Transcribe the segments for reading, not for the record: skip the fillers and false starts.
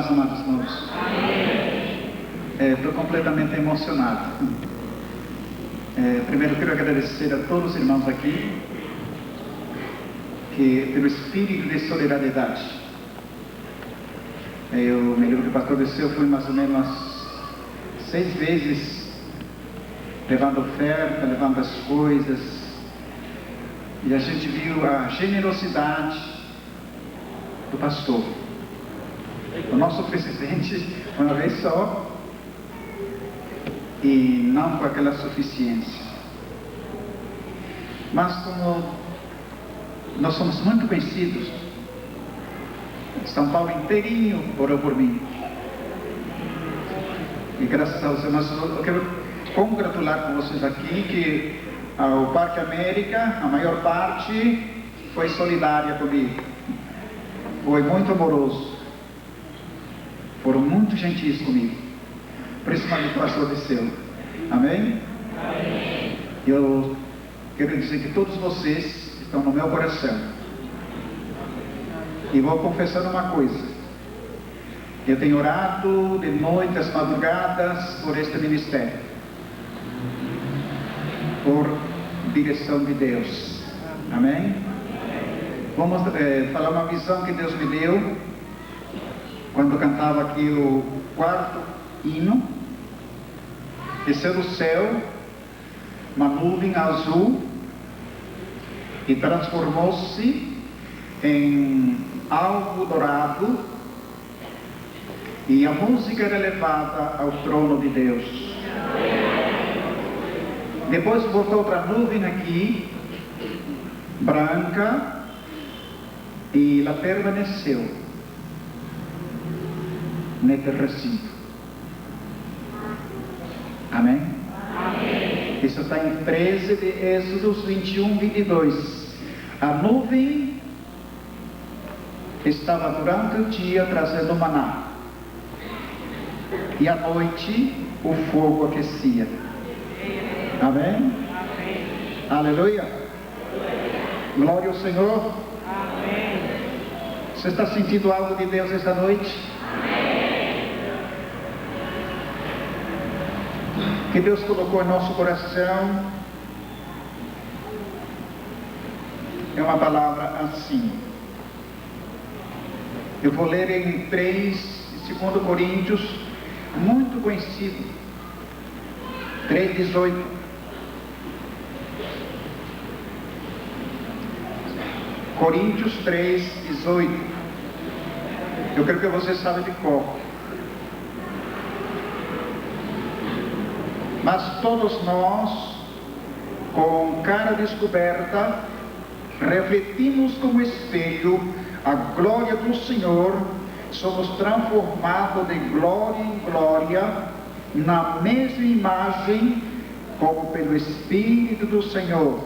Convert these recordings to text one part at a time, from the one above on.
paz, amados irmãos. Estou completamente emocionado. Primeiro quero agradecer a todos os irmãos aqui pelo espírito de solidariedade. Eu me lembro que o pastor Desceu foi mais ou menos 6 vezes levando oferta, levando as coisas, e a gente viu a generosidade do pastor. O nosso presidente, uma vez só, e não com aquela suficiência. Mas como nós somos muito conhecidos, São Paulo inteirinho orou por mim. E graças a Deus, mas eu quero congratular com vocês aqui que o Parque América, a maior parte, foi solidária comigo. Foi muito amoroso. Foram muito gentis comigo. Principalmente o pastor Desceu. Amém? Amém? Eu quero dizer que todos vocês estão no meu coração. E vou confessar uma coisa. Eu tenho orado de noite, às madrugadas, por este ministério. Por direção de Deus. Amém? Vamos falar uma visão que Deus me deu quando eu cantava aqui o 4º hino. Desceu do céu uma nuvem azul e transformou-se em algo dourado, e a música era levada ao trono de Deus. Depois voltou outra nuvem aqui, branca, e ela permaneceu nesse recinto. Amém? Amém. Isso está em 13 de Êxodos 21, 22. A nuvem estava durante o dia trazendo maná, e à noite o fogo aquecia. Amém? Amém. Aleluia. Glória ao Senhor. Amém. Você está sentindo algo de Deus esta noite? Amém. Que Deus colocou em nosso coração é uma palavra assim. Eu vou ler em 2 Coríntios, muito conhecido, 3:18. Coríntios 3:18. Eu quero que você saiba de cor. Mas todos nós, com cara descoberta, refletimos como espelho a glória do Senhor, somos transformados de glória em glória, na mesma imagem, como pelo Espírito do Senhor.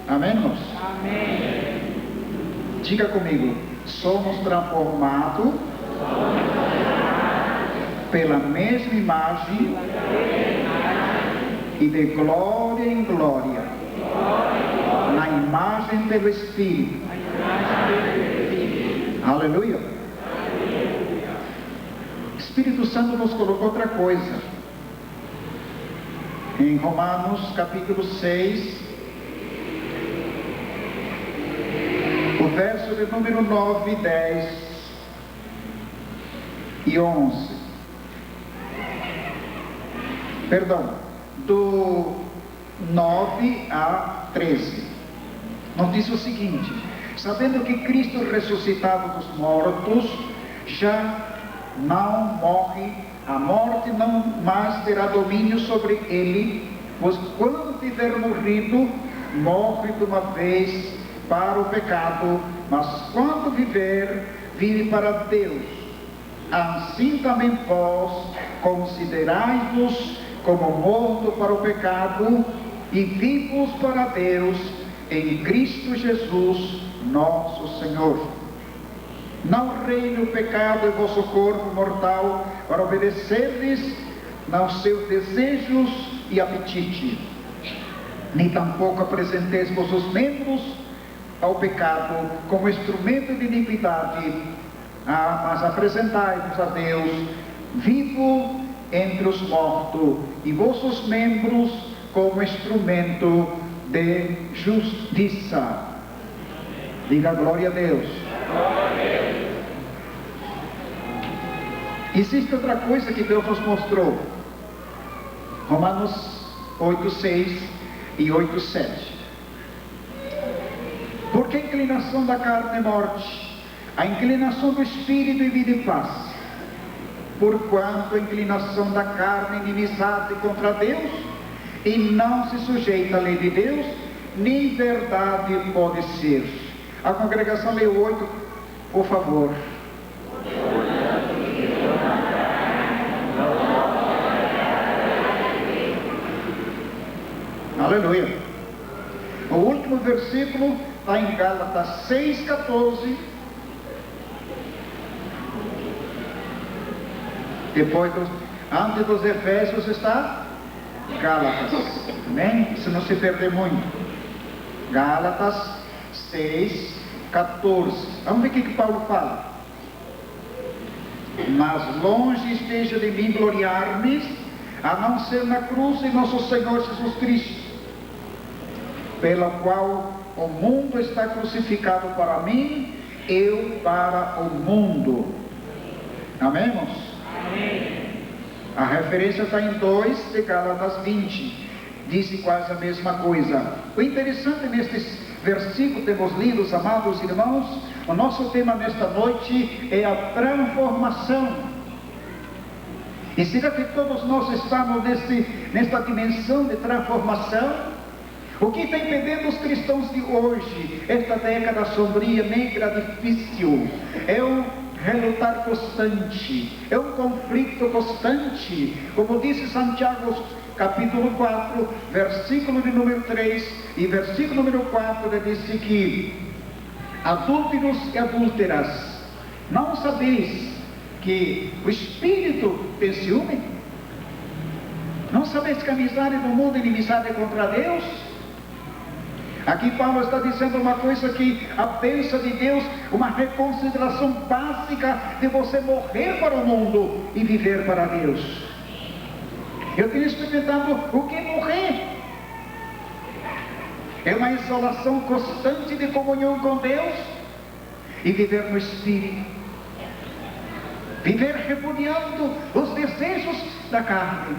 Amém, irmãos? Amém. Diga comigo: somos transformados pela mesma imagem e de glória em glória, na imagem pelo Espírito. Aleluia. O Espírito Santo nos colocou outra coisa. Em Romanos capítulo 6, o verso de número 9, 10 e 11. Perdão, do 9 a 13. Nos diz o seguinte: sabendo que Cristo ressuscitado dos mortos já não morre, a morte não mais terá domínio sobre ele, pois quando tiver morrido, morre de uma vez para o pecado, mas quando viver, vive para Deus. Assim também vós considerai-vos como mortos para o pecado e vivos para Deus em Cristo Jesus nosso Senhor. Não reine o pecado em vosso corpo mortal, para obedecer-lhes aos seus desejos e apetite, nem tampouco apresenteis vossos membros ao pecado como instrumento de iniquidade, mas apresentai-vos a Deus vivo entre os mortos, e vossos membros como instrumento de justiça. Diga glória a Deus. Existe outra coisa que Deus nos mostrou. Romanos 8:6 e 8:7. Porque a inclinação da carne é morte, a inclinação do espírito é vida e paz. Porquanto a inclinação da carne é inimizade contra Deus, e não se sujeita à lei de Deus, nem verdade pode ser. A congregação leu 8, por favor. Aleluia. O último versículo está em Gálatas 6:14. Depois, antes dos Efésios está Gálatas. Amém? Se não se perder muito. Gálatas 6:14. Vamos ver o que Paulo fala. Mas longe esteja de mim gloriar-me, a não ser na cruz de nosso Senhor Jesus Cristo, pela qual o mundo está crucificado para mim, eu para o mundo. Amém, irmãos? Amém. A referência está em 2 de Gálatas 20. Diz quase a mesma coisa. O interessante nestes versículos temos lidos, amados irmãos, o nosso tema nesta noite é a transformação. E será que todos nós estamos nesta dimensão de transformação? O que está impedindo os cristãos de hoje, esta década sombria, negra, difícil, é um relutar constante, é um conflito constante. Como disse Santiago, capítulo 4, versículo de número 3 e versículo número 4, ele disse que: adúlteros e adúlteras, não sabeis que o Espírito tem ciúme? Não sabeis que a amizade do mundo é inimizade contra Deus? Aqui Paulo está dizendo uma coisa que a bênção de Deus, uma reconsideração básica de você morrer para o mundo e viver para Deus. Eu tenho experimentado o que é morrer. É uma isolação constante de comunhão com Deus e viver no Espírito. Viver repudiando os desejos da carne.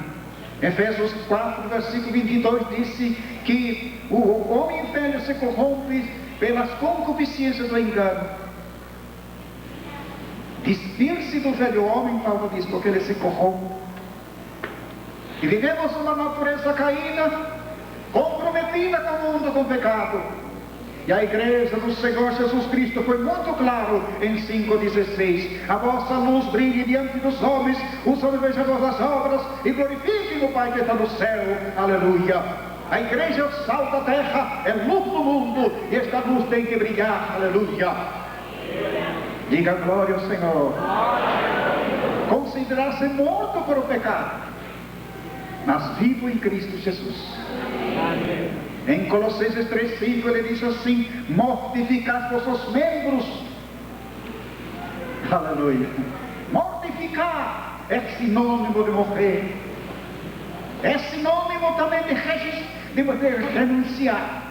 Efésios 4, versículo 22 disse que o homem velho se corrompe pelas concupiscências do engano. Despir-se do velho homem, Paulo diz, porque ele se corrompe. E vivemos uma natureza caída, comprometida com o mundo, com o pecado. E a igreja do Senhor Jesus Cristo foi muito claro em 5,16: a vossa luz brilhe diante dos homens, os homens vejam as vossas obras e glorifiquem o Pai que está no céu. Aleluia. A igreja é o sal da terra, é luz do mundo, e esta luz tem que brilhar. Aleluia. Diga glória ao Senhor. Considerar-se morto para o pecado, mas vivo em Cristo Jesus. Amém. Em Colossenses 3,5 ele diz assim: mortificar vossos membros. Aleluia. Mortificar é sinônimo de morrer, é sinônimo também de renunciar.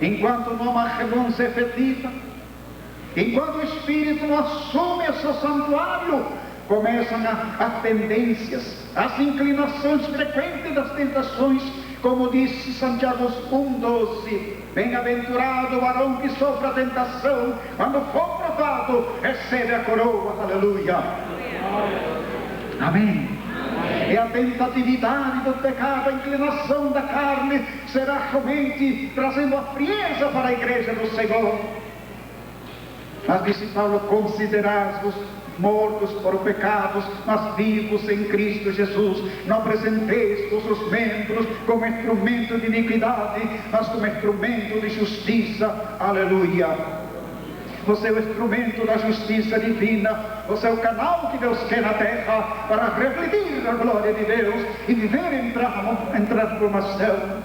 Enquanto não há renúncia efetiva, enquanto o Espírito não assume o seu santuário, começam as tendências, as inclinações frequentes das tentações. Como disse Santiago 1,12: bem-aventurado o varão que sofre a tentação, quando for provado, recebe a coroa. Aleluia. Amém. E a tentatividade do pecado, a inclinação da carne, será somente trazendo a frieza para a igreja do Senhor. Mas disse Paulo: considerai-vos mortos para o pecado, mas vivos em Cristo Jesus. Não apresenteis vossos membros como instrumento de iniquidade, mas como instrumento de justiça. Aleluia. Você é o instrumento da justiça divina. Você é o canal que Deus quer na terra para refletir a glória de Deus e viver em transformação.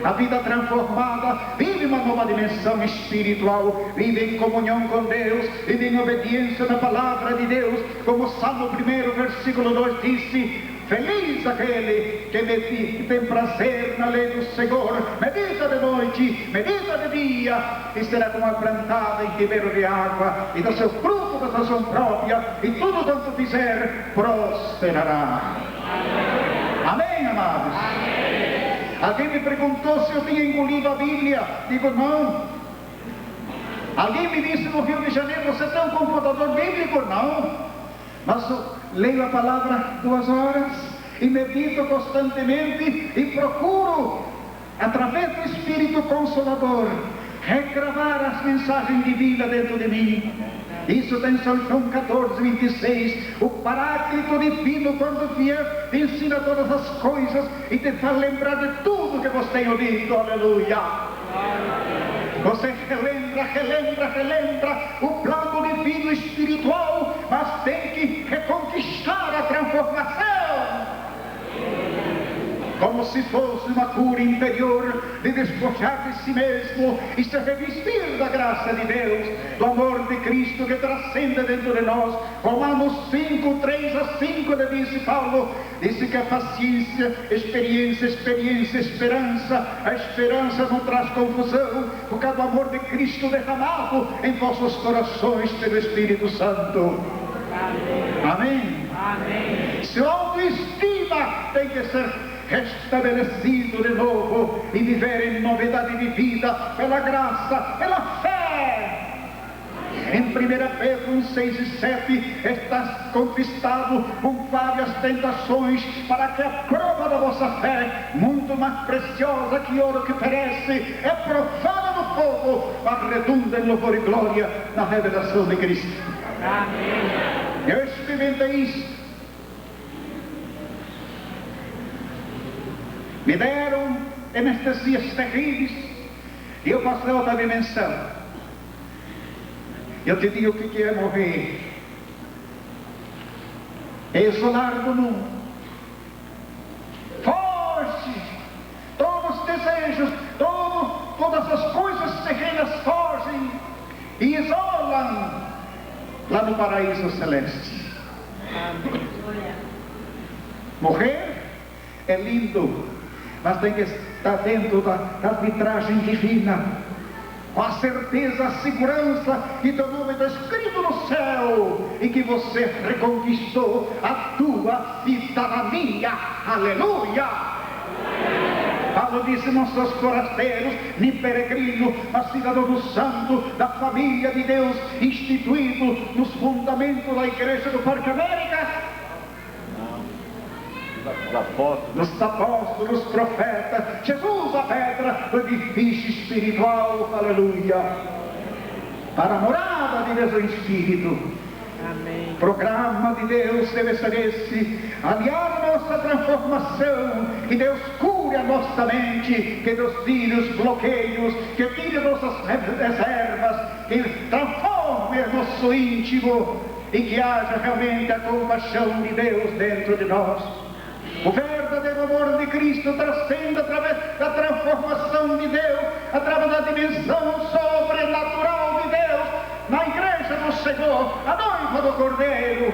a vida transformada, vive uma nova dimensão espiritual, vive em comunhão com Deus, vive em obediência na palavra de Deus, como o Salmo 1, versículo 2 disse: feliz aquele que tem prazer na lei do Senhor, medita de noite, medita de dia, e será como a plantada em ribeiro de água, e do seu fruto da estação própria, e tudo quanto fizer prosperará. Amém, amados? Amém. Alguém me perguntou se eu tinha engolido a Bíblia. Digo, não. Alguém me disse no Rio de Janeiro: você tem um computador bíblico? Não. Mas leio a palavra 2 horas e medito constantemente e procuro, através do Espírito Consolador, regravar as mensagens de vida dentro de mim. Isso tem São João 14, 26. O Paráclito Divino, quando vier, te ensina todas as coisas e te faz lembrar de tudo que você tem ouvido. Aleluia! Você relembra o plano divino espiritual, mas tem que reconquistar a transformação. Como se fosse uma cura interior, de despojar de si mesmo e se revestir da graça de Deus, do amor de Cristo que transcende dentro de nós. Romanos 5, 3 a 5, disse Paulo, disse que a paciência, experiência, esperança, a esperança não traz confusão, por causa do amor de Cristo derramado em vossos corações pelo Espírito Santo. Amém? Amém. Sua autoestima tem que ser restabelecido de novo e viver em novidade de vida pela graça, pela fé. Em 1 Pedro 6 e 7 está conquistado com várias tentações, para que a prova da vossa fé, muito mais preciosa que ouro que perece, é provada no fogo, mas redunda em louvor e glória na revelação de Cristo. Amém. Eu experimentei isso. Me deram anestesias terríveis e eu passei a outra dimensão. Eu te digo o que é morrer: é isolar do mundo, foge, todos os desejos, todas as coisas terrenas fogem e isolam lá no paraíso celeste. Morrer é lindo, mas tem que estar dentro da arbitragem divina, com a certeza, a segurança que teu nome está escrito no céu e que você reconquistou a tua cidadania. Aleluia! Paulo disse: não sois forasteiros, nem peregrinos, mas cidadãos santos da família de Deus, instituído nos fundamentos da igreja do Parque América. Dos apóstolos, profetas, Jesus a pedra do edifício espiritual, aleluia, para a morada de Deus em Espírito. Amém. Programa de Deus deve ser esse: aliar a nossa transformação, que Deus cure a nossa mente, que Deus tire os bloqueios, que tire nossas reservas, que transforme o nosso íntimo e que haja realmente a compaixão de Deus dentro de nós. O verdadeiro amor de Cristo transcende através da transformação de Deus, através da dimensão sobrenatural de Deus, na igreja do Senhor, a noiva do Cordeiro.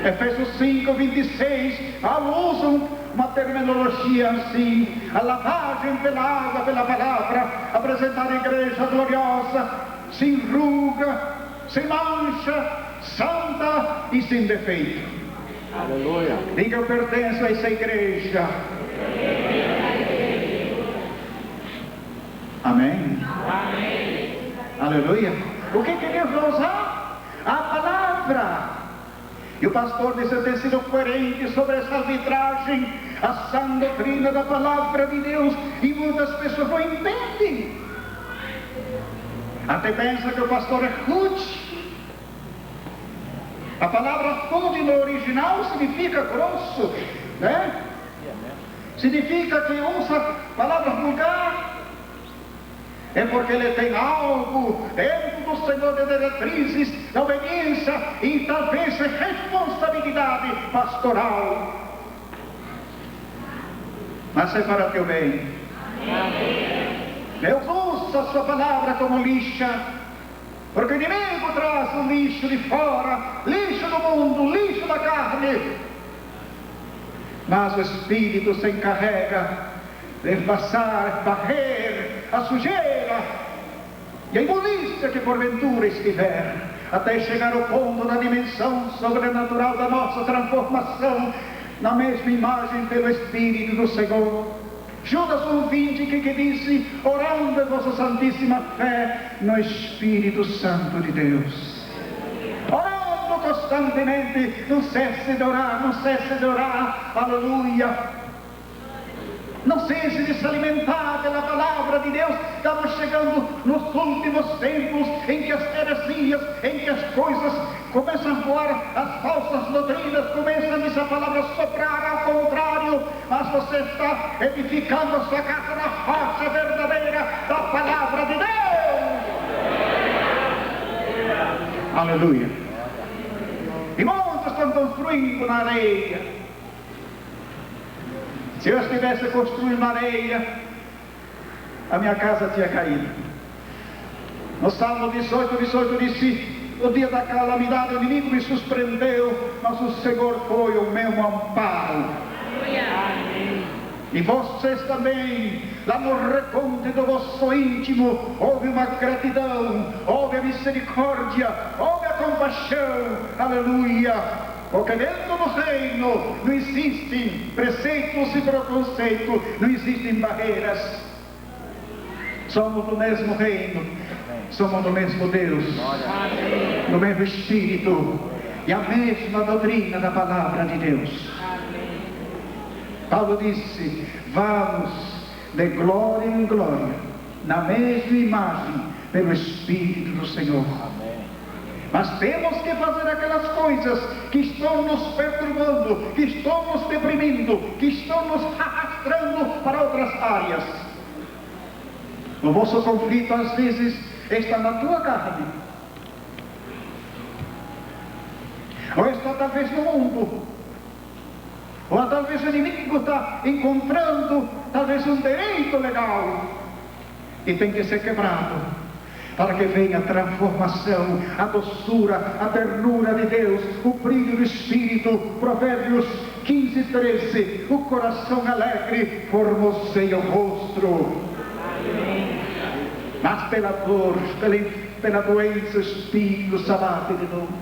Efésios 5, 26, usam uma terminologia assim: a lavagem pela água, pela palavra, apresentar a igreja gloriosa, sem ruga, sem mancha, santa e sem defeito. Aleluia. Diga: eu pertenço a essa igreja. Amém? Amém. Aleluia. O que Deus vai usar? A palavra. E o pastor disse: eu tenho sido coerente sobre essa arbitragem, a sã doutrina da palavra de Deus, e muitas pessoas não entendem. Até pensa que o pastor é rude. A palavra rude no original significa grosso, né? Significa que usa palavras vulgares. É porque ele tem algo dentro do Senhor de diretrizes, da obediência e talvez responsabilidade pastoral. mas é para teu bem. Deus usa a sua palavra como lixa, porque o inimigo traz o lixo de fora, lixo do mundo, lixo da carne. Mas o Espírito se encarrega de passar, varrer a sujeira e a imundícia que porventura estiver, até chegar ao ponto da dimensão sobrenatural da nossa transformação na mesma imagem pelo Espírito do Senhor. Judas 1,20 que disse, orando em vossa santíssima fé no Espírito Santo de Deus. Orando constantemente, não cesse de orar, não cesse de orar, aleluia. Não cesse de se alimentar pela palavra de Deus. Estamos chegando nos últimos tempos em que as heresias, em que as coisas começam a voar, as falsas doutrinas começam, diz a palavra, soprar ao contrário. Mas você está edificando a sua casa na rocha verdadeira da palavra de Deus. Aleluia. E muitos estão construindo na areia. Se eu estivesse construindo na areia, a minha casa tinha caído. No Salmo 18 disse, o dia da calamidade o inimigo me surpreendeu, mas o Senhor foi o meu amparo. E vocês também, lá no recôndito do vosso íntimo, houve uma gratidão, houve a misericórdia, houve a compaixão, aleluia. Porque dentro do reino não existem preceitos e preconceitos, não existem barreiras. Somos do mesmo reino, somos do mesmo Deus, do mesmo Espírito e a mesma doutrina da palavra de Deus. Paulo disse, vamos de glória em glória, na mesma imagem, pelo Espírito do Senhor. Mas temos que fazer aquelas coisas que estão nos perturbando, que estão nos deprimindo, que estão nos arrastando para outras áreas. O vosso conflito às vezes está na tua carne, ou está talvez no mundo, ou talvez o inimigo está encontrando talvez um direito legal e tem que ser quebrado, para que venha a transformação, a doçura, a ternura de Deus, o brilho do Espírito. Provérbios 15:13, o coração alegre formoseia o rosto. Mas pela dor, pela doença, o Espírito se abate de novo.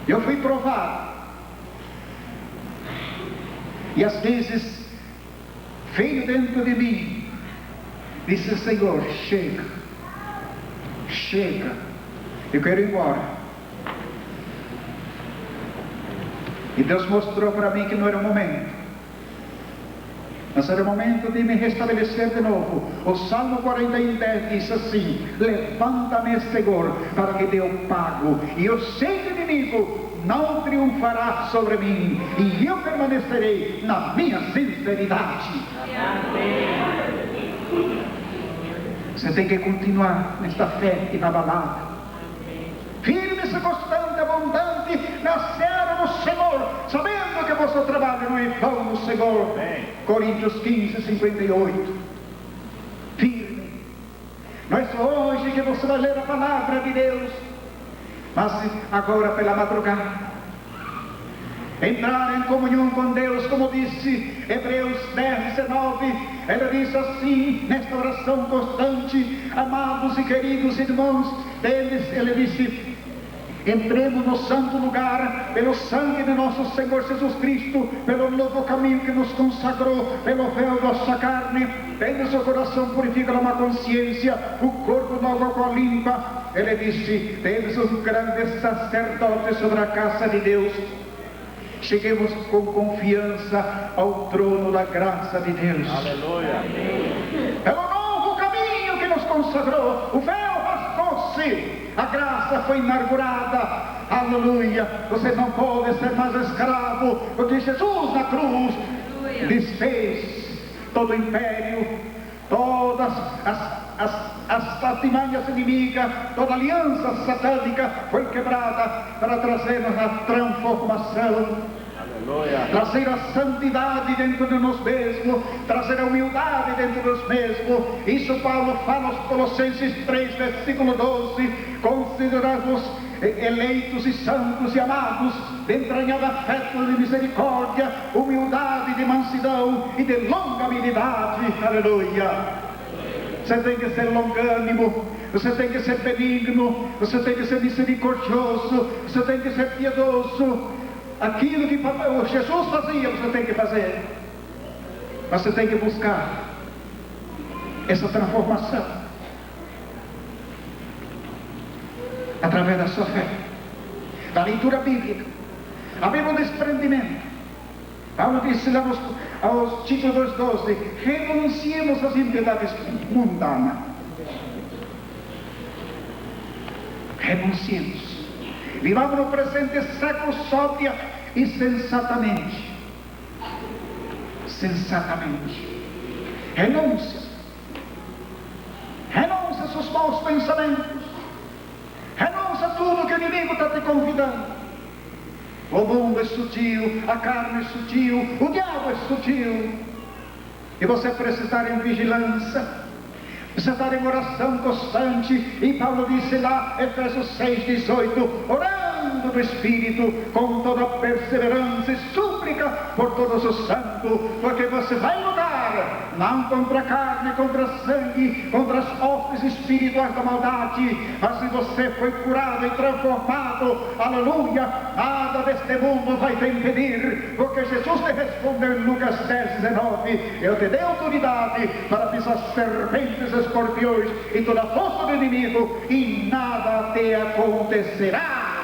Eu fui provado, e às vezes veio dentro de mim, disse, Senhor, chega, eu quero ir embora. E Deus mostrou para mim que não era o momento, mas era o momento de me restabelecer de novo. O Salmo 41:10 diz assim, levanta-me, Senhor, para que dê o pago, e eu sei que o inimigo não triunfará sobre mim, e eu permanecerei na minha sinceridade. Você tem que continuar nesta fé inabalável, firme e constante, abundante na seara do Senhor, sabendo que o vosso trabalho não é vão no Senhor. Coríntios 15:58. Firme. Não é só hoje que você vai ler a palavra de Deus, mas agora pela madrugada entrar em comunhão com Deus, como disse Hebreus 10:19, ele diz assim, nesta oração constante, amados e queridos irmãos, ele disse, entremos no santo lugar, pelo sangue de nosso Senhor Jesus Cristo, pelo novo caminho que nos consagrou, pelo véu da nossa carne, tendo seu coração purificado uma consciência, o corpo novo água limpa. Ele disse, temos um grande sacerdote sobre a casa de Deus. Cheguemos com confiança ao trono da graça de Deus. Aleluia. Pelo novo caminho que nos consagrou, o véu rasgou-se, a graça foi inaugurada. Aleluia. Você não pode ser mais escravo, porque Jesus na cruz desfez todo o império, todas as artimanhas inimigas, toda a aliança satânica foi quebrada para trazermos a transformação. Trazer a santidade dentro de nós mesmos, trazer a humildade dentro de nós mesmos. Isso Paulo fala aos Colossenses 3, versículo 12: consideramos eleitos e santos e amados, de entranhado afeto de misericórdia, humildade, de mansidão e de longanimidade. Aleluia! Você tem que ser longânimo, você tem que ser benigno, você tem que ser misericordioso, você tem que ser piedoso. Aquilo que Jesus fazia, você tem que fazer. Mas você tem que buscar essa transformação através da sua fé, da leitura bíblica, haver um desprendimento. Paulo disse lá aos Títulos 12: renunciemos às impiedades mundanas. Renunciemos. Vivamos no presente século sóbria e sensatamente. Sensatamente. Renúncia. Renúncia aos seus maus pensamentos. Renúncia a tudo que o inimigo está te convidando. O mundo é sutil, a carne é sutil, o diabo é sutil. E você precisa estar em vigilância, precisa estar em oração constante. E Paulo disse lá, Efésios 6,18: orando no Espírito, com toda perseverança e súplica por todos os santos, porque você vai lutar, não contra a carne, contra a sangue, contra as hostes espirituais da maldade. Mas se você foi curado e transformado, aleluia, nada deste mundo vai te impedir, porque Jesus te respondeu em Lucas 10,19: eu te dei autoridade para pisar serpentes e escorpiões e toda a força do inimigo, e nada te acontecerá.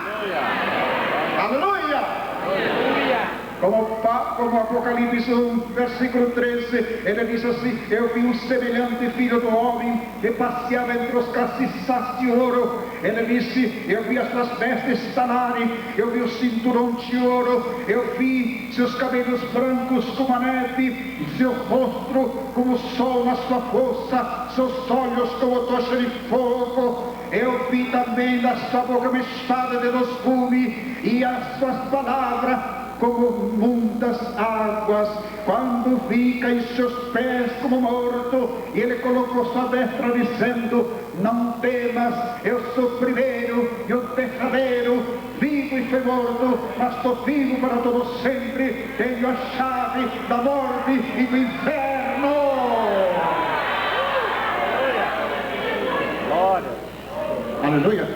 Aleluia! Aleluia! Como Apocalipse 1, versículo 13, ele diz assim: eu vi um semelhante filho do homem que passeava entre os castiçais de ouro. Ele disse: eu vi as suas vestes estalarem, eu vi o cinturão de ouro, eu vi seus cabelos brancos como a neve, seu rosto como o sol na sua força, seus olhos como tocha de fogo. Eu vi também da sua boca uma espada de 2 gumes, e as suas palavras como muitas águas. Quando vi, caí seus pés como morto, e ele colocou sua destra dizendo: não temas, eu sou o primeiro e o derradeiro, vivo e fui morto, mas estou vivo para todo sempre, tenho a chave da morte e do inferno. Glória. Aleluia.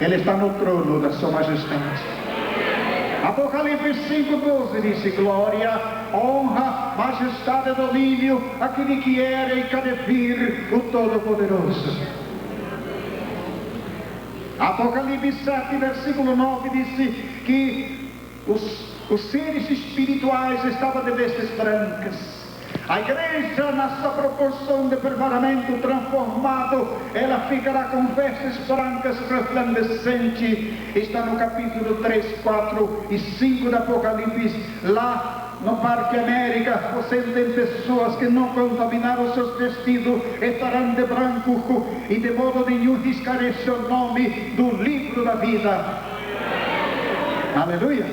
Ele está no trono da sua majestade. Apocalipse 5,12 disse: glória, honra, majestade e domínio àquele que era e que há de vir, o Todo-Poderoso. Apocalipse 7, versículo 9 disse que os seres espirituais estavam de vestes brancas. A igreja, na sua proporção de permanente transformado, ela ficará com vestes brancas resplandecentes. Está no capítulo 3, 4 e 5 do Apocalipse. Lá no Parque América, você tem pessoas que não contaminaram seus vestidos, estarão de branco e de modo nenhum riscarei seu nome do livro da vida. Aleluia!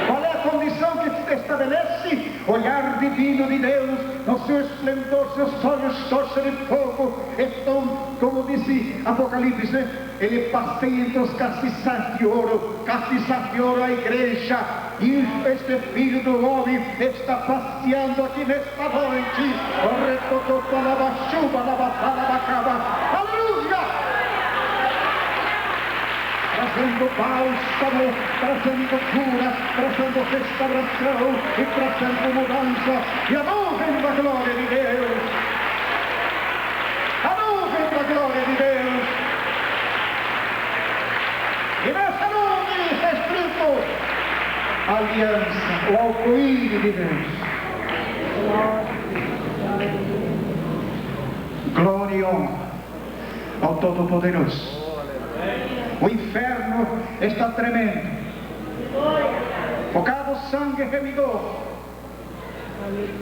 Qual é a condição que estabelece? Olhar divino de Deus, no seu esplendor, seus olhos tocha de fogo, estão, como disse Apocalipse, ele passeia entre os castiçais de ouro a igreja, e este filho do homem está passeando aqui nesta noite. Aleluia! Trazendo bálsamo, trazendo cura, trazendo restauração e trazendo mudança. E a nuvem da glória de Deus, a nuvem da glória de Deus. E nessa nuvem está escrito a aliança, o arco-íris de Deus. Glória e honra ao Todo-Poderoso. O inferno está tremendo. Por causa do sangue remidor.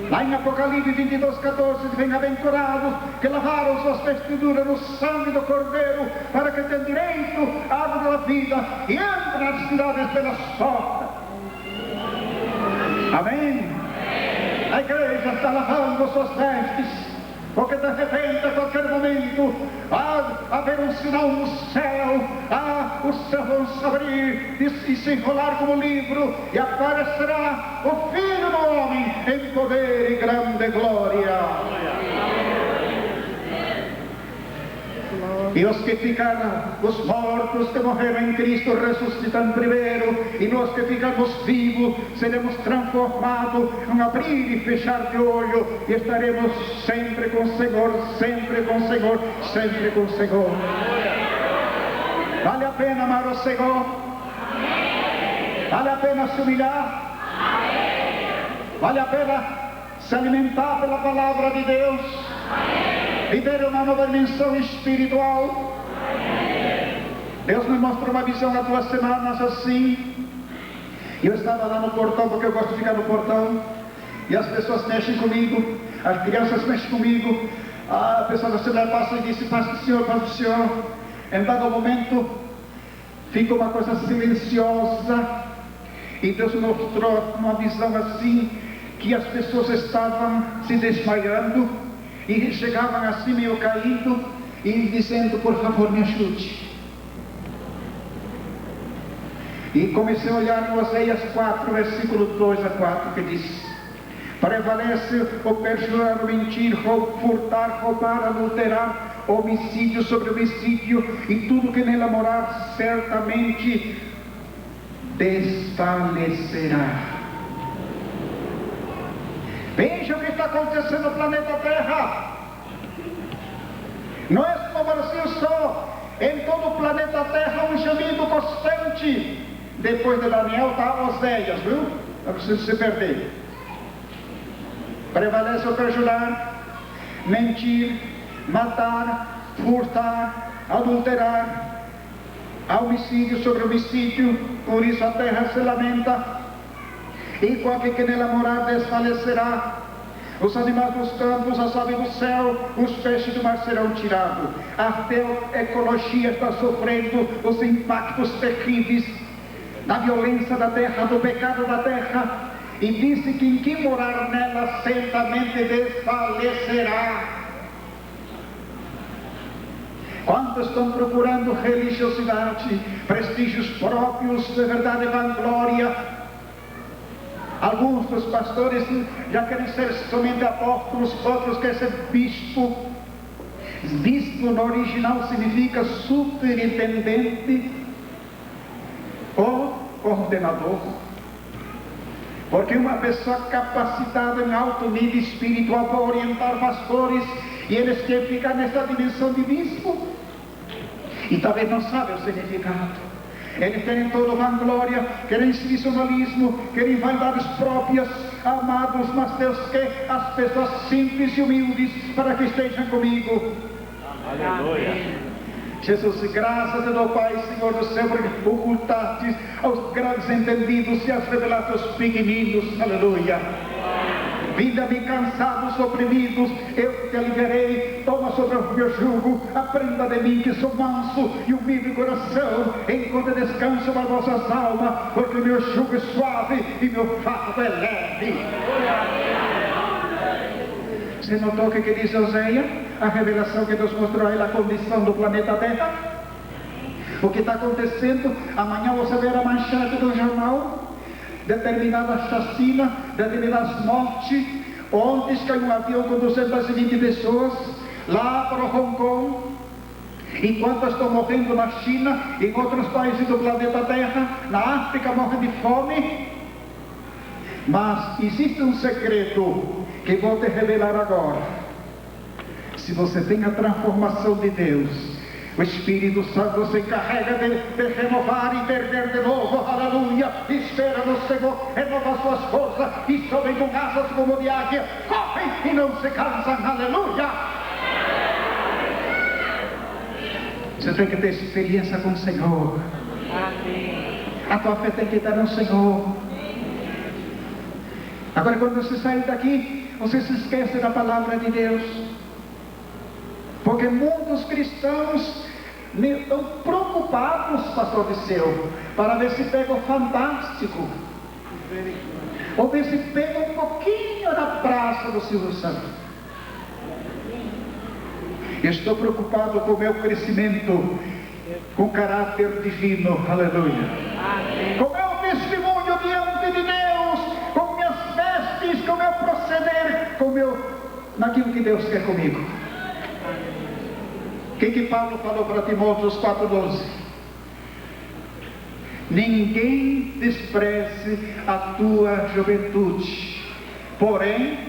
Lá em Apocalipse 22, 14, bem-aventurados que lavaram suas vestiduras no sangue do Cordeiro, para que tenham direito à água da vida e entrem nas cidades pelas portas. Amém? A igreja está lavando suas vestes, porque de repente, a qualquer momento, há haver um sinal no céu, os céus vão se abrir e se enrolar como livro, e aparecerá o Filho do Homem em poder e grande glória. E os que ficaram, os mortos que morreram em Cristo, ressuscitam primeiro, e nós que ficamos vivos, seremos transformados num abrir e fechar de olho, e estaremos sempre com o Senhor, sempre com o Senhor, sempre com o Senhor. Vale a pena amar o Senhor? Vale a pena se humilhar? Vale a pena se alimentar pela palavra de Deus? Viver uma nova dimensão espiritual? Deus me mostrou uma visão há 2 semanas assim. Eu estava lá no portão, porque eu gosto de ficar no portão, e as pessoas mexem comigo, as crianças mexem comigo, a pessoa da Assembleia passa e disse: paz do Senhor, paz do Senhor. Em dado momento fica uma coisa silenciosa, e Deus mostrou uma visão assim, que as pessoas estavam se desmaiando, e chegavam assim meio caído, e dizendo: por favor, me ajude. E comecei a olhar em Oséias 4, versículo 2 a 4, que diz: prevalece o perjurar, o mentir, furtar, roubar, adulterar, homicídio sobre homicídio, e tudo que nela morar certamente desfalecerá. Veja o que está acontecendo no planeta Terra. Não é no Brasil só, em todo o planeta Terra um gemido constante. Depois de Daniel está Oséias, viu? Não precisa se perder. Prevalece o perjurar, mentir, matar, furtar, adulterar, homicídio sobre homicídio, por isso a terra se lamenta, e qualquer que nela morar desfalecerá. Os animais dos campos, as aves do céu, os peixes do mar serão tirados. A ecologia está sofrendo os impactos terríveis da violência da terra, do pecado da terra, e disse que quem morar nela certamente desfalecerá. Quantos estão procurando religiosidade, prestígios próprios, de verdade, vanglória? Alguns dos pastores já querem ser somente apóstolos, outros querem ser bispo. Bispo no original significa superintendente ou ordenador. Porque uma pessoa capacitada em alto nível espiritual para orientar pastores, e eles querem ficar nessa dimensão de bispo, e talvez não sabem o significado. Eles querem toda vanglória, querem institucionalismo, querem vaidades próprias, amados, mas Deus quer as pessoas simples e humildes para que estejam comigo. Aleluia. Jesus, graças a Deus, Pai, Senhor do céu, porque ocultaste aos grandes entendidos e as revelaste aos pequeninos. Aleluia. Vinda-me cansados, oprimidos, eu te aliviarei. Toma sobre o meu jugo, aprenda de mim, que sou manso e humilde de coração, enquanto descanso para vossas almas, porque o meu jugo é suave e meu fardo é leve. Você notou o que diz Oséias? A revelação que Deus mostrou a ele, a condição do planeta Terra. O que está acontecendo? Amanhã você verá a manchete do jornal: determinada chacina, determinadas mortes. Ontem caiu um avião com 220 pessoas lá para Hong Kong. Enquanto estão morrendo na China, em outros países do planeta Terra, na África morrem de fome. Mas existe um segredo que vou te revelar agora. Se você tem a transformação de Deus, o Espírito Santo se encarrega de renovar e perder de novo. Aleluia. Espera no Senhor, renova suas forças, e sobem com asas como de águia, correm e não se cansam. Aleluia. Você tem que ter experiência com o Senhor. A tua fé tem que estar no Senhor. Agora, quando você sair daqui, você se esquece da palavra de Deus. Porque muitos cristãos estão preocupados, pastor Disseu, para ver se pega o fantástico, ou ver se pega um pouquinho da praça do Silvio Santos. Estou preocupado com o meu crescimento, com caráter divino, aleluia. Com o meu testemunho diante de Deus, com minhas vestes, com o meu proceder, naquilo que Deus quer comigo. O que Paulo falou para Timóteo 4,12? Ninguém despreze a tua juventude, porém,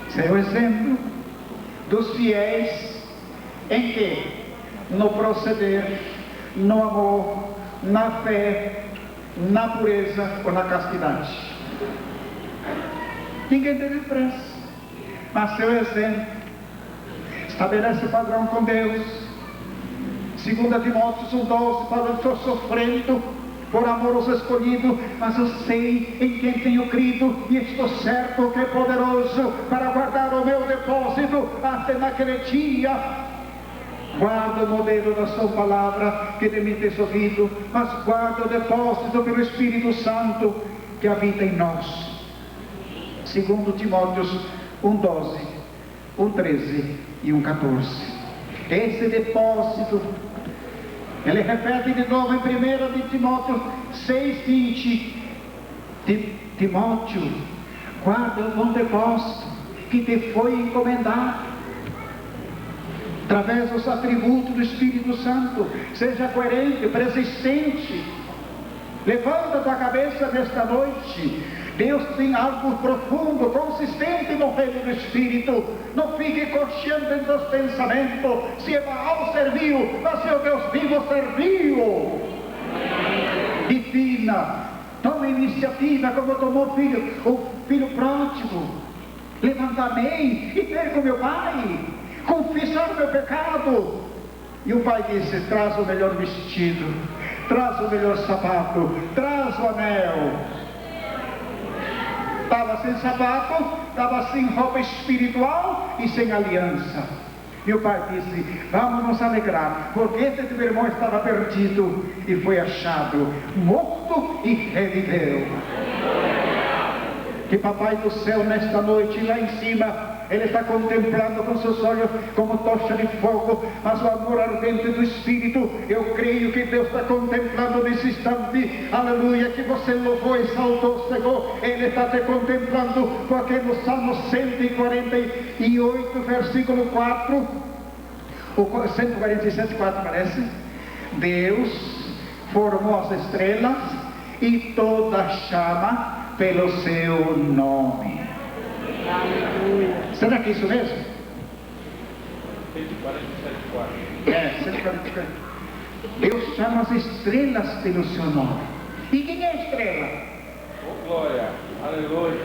seu exemplo dos fiéis em que? No proceder, no amor, na fé, na pureza ou na castidade. Ninguém teve pressa, mas seu exemplo estabelece padrão com Deus. 2 Timóteo 1,12 fala: estou sofrendo por amor aos escolhidos, mas eu sei em quem tenho crido e estou certo que é poderoso para guardar o meu depósito até naquele dia. Guarda o modelo da sua palavra que de mim tens ouvido, mas guarda o depósito pelo Espírito Santo que habita em nós. 2 Timóteo 1,12, 1,13 e 1,14. Esse depósito, ele repete de novo em 1 Timóteo 6,20. Timóteo, guarda o bom depósito que te foi encomendado, através dos atributos do Espírito Santo. Seja coerente, persistente. Levanta tua cabeça nesta noite. Deus tem algo profundo, consistente no reino do Espírito. Não fique consciente em teus pensamentos. Se Baal serviu, mas se o Deus vivo serviu. Divina. Toma iniciativa como tomou o filho pródigo. Levantar-me e ter com meu pai, confessar o meu pecado. E o pai disse: traz o melhor vestido, traz o melhor sapato, traz o anel. Estava sem sapato, estava sem roupa espiritual e sem aliança. E o pai disse: vamos nos alegrar, porque esse teu irmão estava perdido e foi achado, morto e reviveu. Que papai do céu, nesta noite, lá em cima, ele está contemplando com seus olhos como tocha de fogo, mas o amor ardente do Espírito, eu creio que Deus está contemplando nesse instante, aleluia, que você louvou, exaltou, cegou, ele está te contemplando, porque no Salmo 148, versículo 4, o 147, 4 parece, Deus formou as estrelas e toda chama pelo seu nome. Aleluia. Será que é isso mesmo? 147. Deus chama as estrelas pelo seu nome. E quem é a estrela? Oh, glória, aleluia.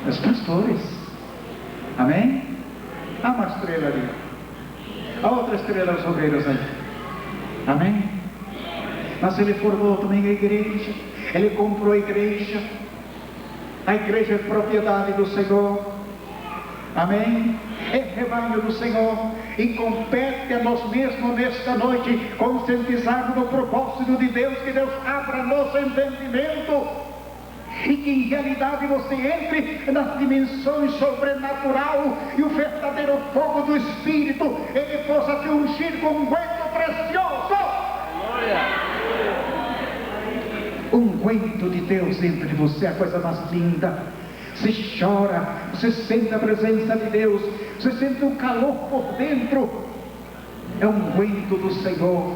Os pastores. Amém? Há uma estrela ali. Há outra estrela, os obreiros aí. Amém? Mas ele formou também a igreja. Ele comprou a igreja. A igreja é propriedade do Senhor. Amém? É rebanho do Senhor. E compete a nós mesmos nesta noite conscientizarmos do propósito de Deus, que Deus abra nosso entendimento e que em realidade você entre nas dimensões sobrenatural e o verdadeiro fogo do Espírito, ele possa te ungir com um unguento precioso. Glória! Unguento de Deus entre você, a coisa mais linda. Você chora, você sente a presença de Deus, você sente um calor por dentro. É um unguento do Senhor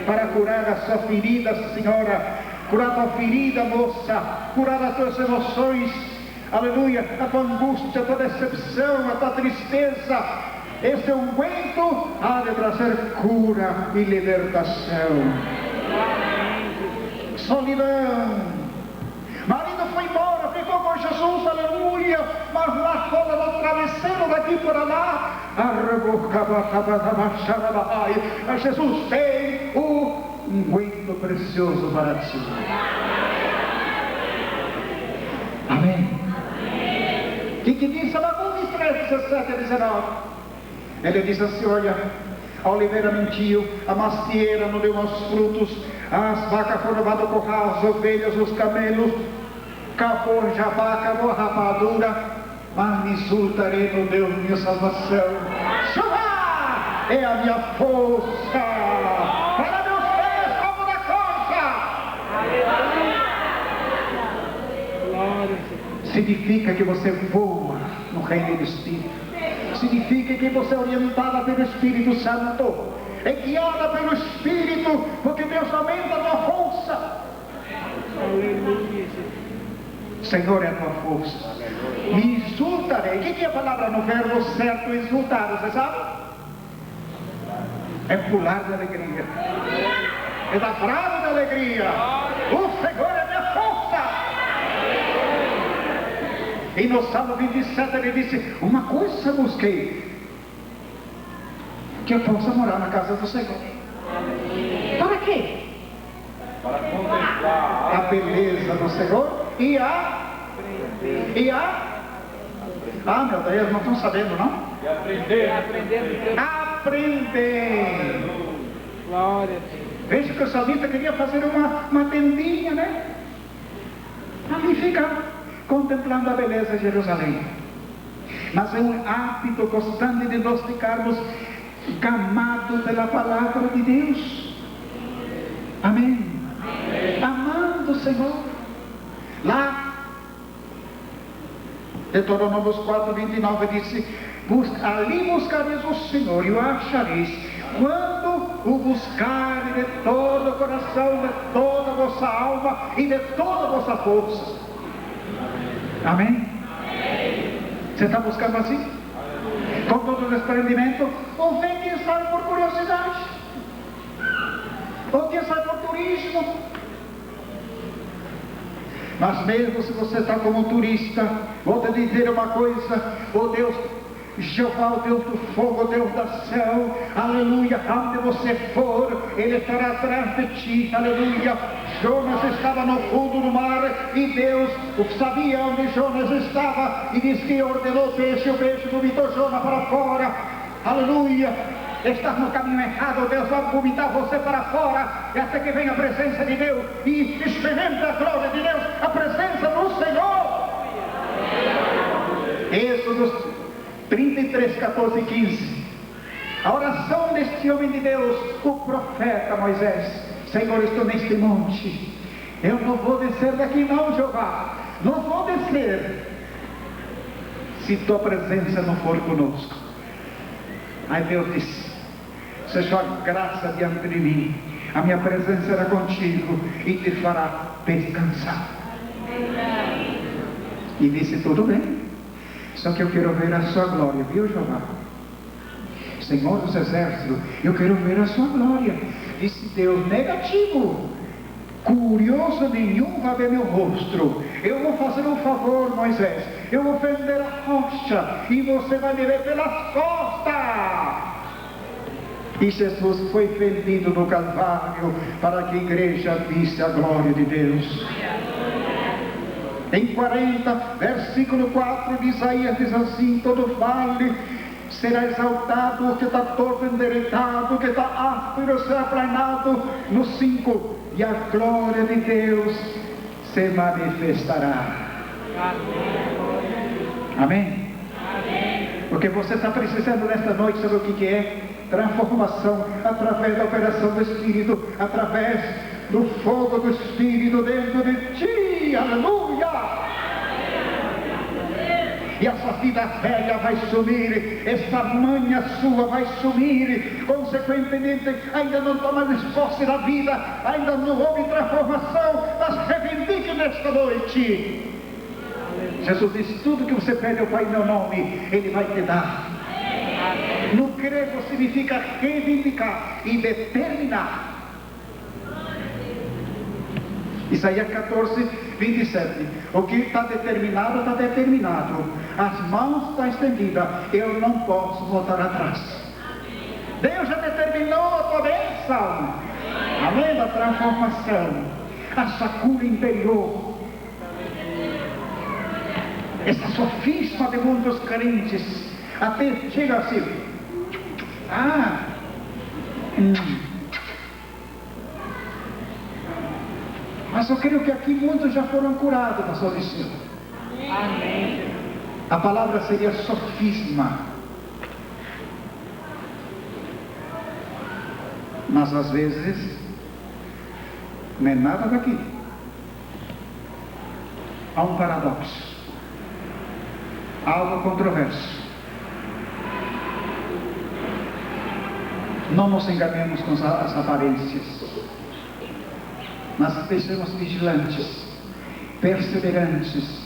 para curar a sua ferida, senhora, curar a tua ferida, moça, curar as tuas emoções, aleluia, a tua angústia, a tua decepção, a tua tristeza. Esse unguento há de trazer cura e libertação. Solidão. Marido foi embora, ficou com Jesus, aleluia, mas lá fora no travesseiro daqui para lá, mas Jesus tem o unguento precioso para ti. Amém? O que diz Salomão 3, 17 a 19? Ele diz assim: olha, a oliveira mentiu, a mastieira não deu mais frutos, as vacas foram levadas ao curral, as ovelhas, os camelos, acabou a jabá, acabou a rapadura, mas me exultarei no Deus minha salvação. Jeová é a minha força, para meus pés como da corça. Significa que você voa no reino do Espírito. Significa que você é orientada pelo Espírito Santo, é guiada pelo Espírito, porque Deus aumenta a tua força. Aleluia. Senhor é a tua força. Me exultarei. O que é a palavra no verbo certo, exultar? Você sabe? É pular de alegria, é dar bravo de alegria. O Senhor é a minha força. E no Salmo 27 ele disse: uma coisa busquei, que eu possa morar na casa do Senhor. Para quê? Para contemplar A beleza do Senhor e a meu Deus, não estão sabendo, não? e aprender. Aprender. Glória a Deus. Veja que o salmista queria fazer uma tendinha, né? Ali ficar contemplando a beleza de Jerusalém. Mas é um hábito constante de nós ficarmos gamados pela palavra de Deus. Amém. Amando o Senhor. Lá Deuteronômio 4:29 disse: ali buscareis o Senhor e o achareis, quando o buscarem de todo o coração, de toda a vossa alma e de toda a vossa força. Amém? Você está buscando assim? Com todo o desprendimento? Ou vem quem sabe por curiosidade? Ou quem sabe por turismo? Mas mesmo se você está como turista, vou te dizer uma coisa: o Deus Jeová, o Deus do fogo, o Deus do céu, aleluia, onde você for, Ele estará atrás de ti, aleluia. Jonas estava no fundo do mar e Deus sabia onde Jonas estava e diz que ordenou o peixe vomitou Jonas para fora, aleluia. Estás no caminho errado, Deus vai vomitar você para fora, e até que venha a presença de Deus e experimente a glória de Deus, a presença do Senhor. Êxodo 33, 14 e 15. A oração deste homem de Deus, o profeta Moisés: Senhor, estou neste monte, eu não vou descer daqui não, Jeová, não vou descer se tua presença não for conosco. Aí Deus disse: seja a graça diante de mim, a minha presença era contigo e te fará descansar. E disse: tudo bem, só que eu quero ver a sua glória, viu, Jeová? Senhor dos exércitos, eu quero ver a sua glória. Disse Deus: negativo, curioso nenhum vai ver meu rosto. Eu vou fazer um favor, Moisés, eu vou fender a rocha e você vai me ver pelas costas. E Jesus foi fendido no Calvário para que a igreja visse a glória de Deus. Em 40, versículo 4 de Isaías diz assim: todo vale será exaltado, o que está todo endireitado, o que está áspero será aplanado. No 5, e a glória de Deus se manifestará. Amém? O que você está precisando nesta noite, sabe o que é? Transformação através da operação do Espírito, através do fogo do Espírito dentro de ti. Aleluia! E essa vida velha vai sumir, essa manha sua vai sumir, consequentemente ainda não toma posse da vida, ainda não houve transformação, mas reivindique nesta noite. Jesus disse: tudo que você pede ao Pai em meu nome, Ele vai te dar. No grego significa reivindicar e determinar. Isaías 14, 27. O que está determinado, está determinado. As mãos estão estendidas, eu não posso voltar atrás. Deus já determinou a tua bênção. Além da transformação, essa cura interior, essa sofisma de muitos crentes, até chega assim: Mas eu creio que aqui muitos já foram curados, pastor Liceu. Amém. A palavra seria sofisma. Mas às vezes não é nada daqui. Há um paradoxo, algo controverso. Não nos enganemos com as aparências, mas estejamos vigilantes, perseverantes,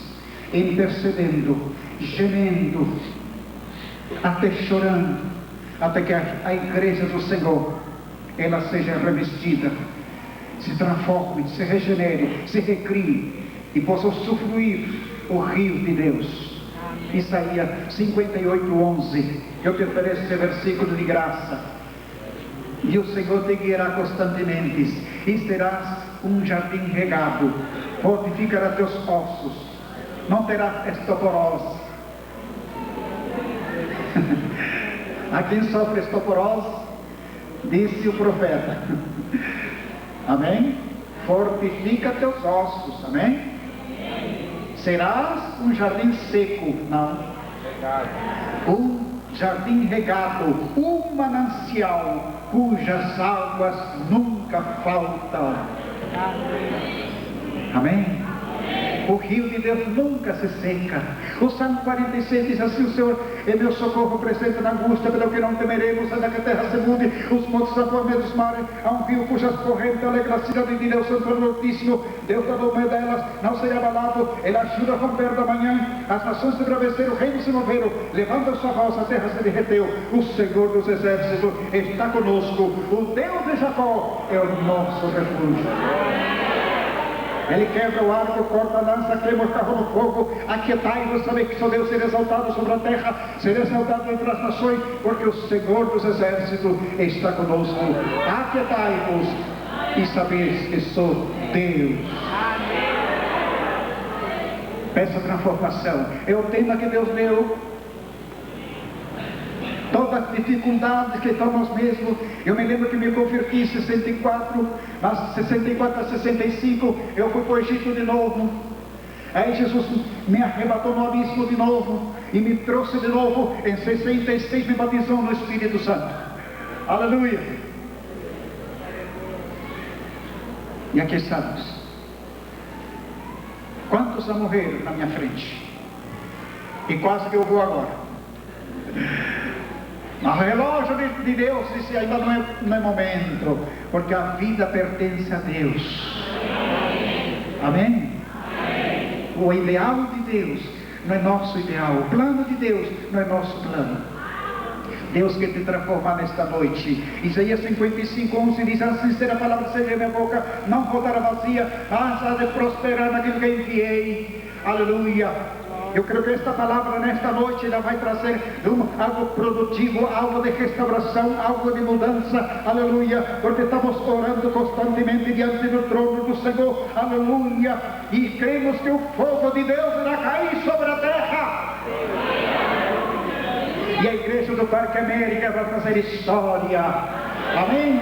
intercedendo, gemendo, até chorando, até que a igreja do Senhor ela seja revestida, se transforme, se regenere, se recrie e possa usufruir o rio de Deus. Isaías 58:11. Eu te ofereço esse versículo de graça. E o Senhor te guiará constantemente, e serás um jardim regado, fortificará teus ossos, não terás osteoporose. A quem sofre osteoporose, disse o profeta, amém? Fortifica teus ossos, amém? Serás um jardim seco, não, um jardim regado, um manancial cujas águas nunca faltam, amém? O rio de Deus nunca se seca. O Salmo 46 diz assim: o Senhor é meu socorro presente na angústia, pelo que não temeremos, ainda que a terra se mude, os montes se transformem dos mares, há um rio cujas correntes alegra a cidade de Deus, Santo Altíssimo, Deus está no meio delas, não será abalado, ele ajuda a romper da manhã, as nações se travesseram, reinos se moveram, levanta sua voz, a terra se derreteu, o Senhor dos exércitos está conosco, o Deus de Jacó é o nosso refúgio. Ele quebra o arco, corta a lança, queima o carro no fogo. Aquietai-vos, sabei que só Deus será exaltado sobre a terra, será exaltado entre as nações, porque o Senhor dos exércitos está conosco. Aquietai-vos e sabeis que sou Deus. Peça transformação. É o tema que Deus deu. Todas as dificuldades que estamos mesmo. Eu me lembro que me converti em 64, mas 64 a 65 eu fui para o Egito de novo. Aí Jesus me arrebatou no abismo de novo e me trouxe de novo. Em 66 me batizou no Espírito Santo. Aleluia. E aqui estamos. Quantos já morreram na minha frente? E quase que eu vou agora. O relógio de Deus disse: ainda não é momento, porque a vida pertence a Deus. Amém? O ideal de Deus não é nosso ideal, o plano de Deus não é nosso plano. Deus quer te transformar nesta noite. Isaías 55:11 diz: assim será a palavra seja minha boca, não voltará vazia, mas há de prosperar naquilo que enviei. Aleluia. Eu creio que esta palavra nesta noite ela vai trazer algo produtivo, algo de restauração, algo de mudança, aleluia, porque estamos orando constantemente diante do trono do Senhor, aleluia, e cremos que o fogo de Deus irá cair sobre a terra. E a igreja do Parque América vai fazer história, amém?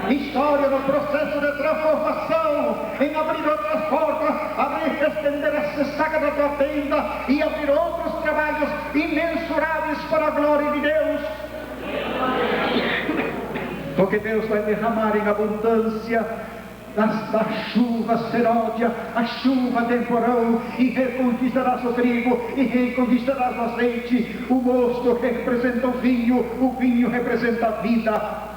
História no processo de transformação, em abrir outras portas, abrir, estender a saca da tua tenda e abrir outros trabalhos imensuráveis para a glória de Deus. Porque Deus vai derramar em abundância da chuva seródia, a chuva temporal, e reconquistarás o trigo, e reconquistarás o azeite. O mosto representa o vinho representa a vida.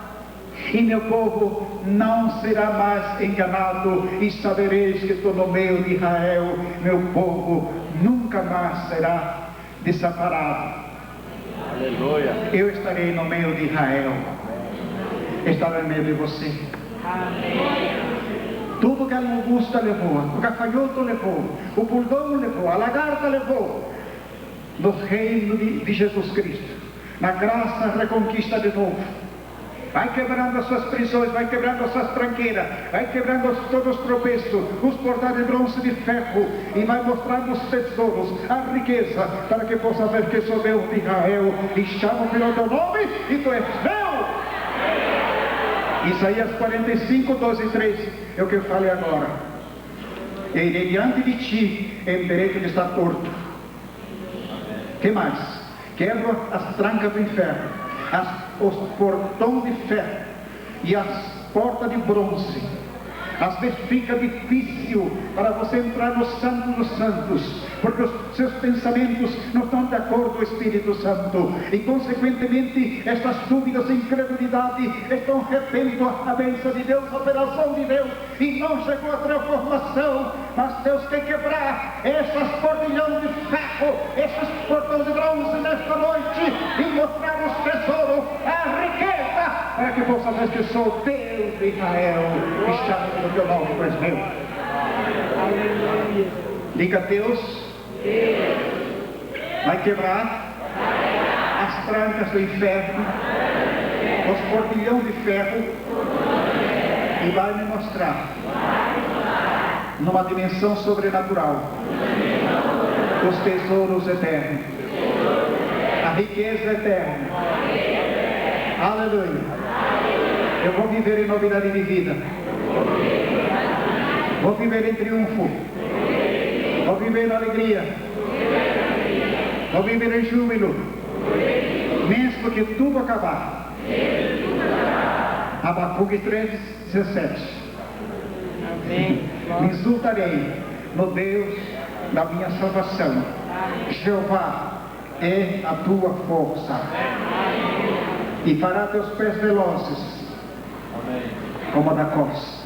E meu povo não será mais enganado, e sabereis que estou no meio de Israel. Meu povo nunca mais será desamparado. Aleluia. Eu estarei no meio de Israel, estarei no meio de você. Amém. Tudo que a langosta levou, o gafanhoto levou, o pulgão levou, a lagarta levou, no reino de Jesus Cristo, na graça reconquista de novo. Vai quebrando as suas prisões, vai quebrando as suas tranqueiras, vai quebrando todos os tropeços, os portais de bronze e de ferro, e vai mostrando os tesouros, a riqueza, para que possa ver que sou Deus de Israel, e chamo pelo teu nome, e tu és meu. Isaías 45, 12 e 13, é o que eu falei agora. E irei diante de ti em direito de estar torto. Que mais? Quebro as trancas do inferno, os portões de ferro e as portas de bronze. Às vezes fica difícil para você entrar no Santo dos Santos, porque os seus pensamentos não estão de acordo com o Espírito Santo, e consequentemente estas dúvidas e incredulidade estão retendo a bênção de Deus, a operação de Deus, e não chegou a transformação. Mas Deus quer quebrar essas portilhões de ferro, esses portões de bronze nesta noite, e mostrar os tesouros, a riqueza, para que possa ver que sou Deus de Israel, que está no teu nome, pois meu. Diga: Deus vai quebrar as trancas do inferno, os portilhões de ferro, e vai me mostrar numa dimensão sobrenatural os tesouros eternos, a riqueza eterna. Aleluia. Eu vou viver em novidade de vida, vou viver em triunfo, vou viver em alegria, vou viver em júbilo, mesmo que tudo acabar. Abacuque 3:17. Me exultarei no Deus da minha salvação. Jeová é a tua força, e fará teus pés velozes como a da corça.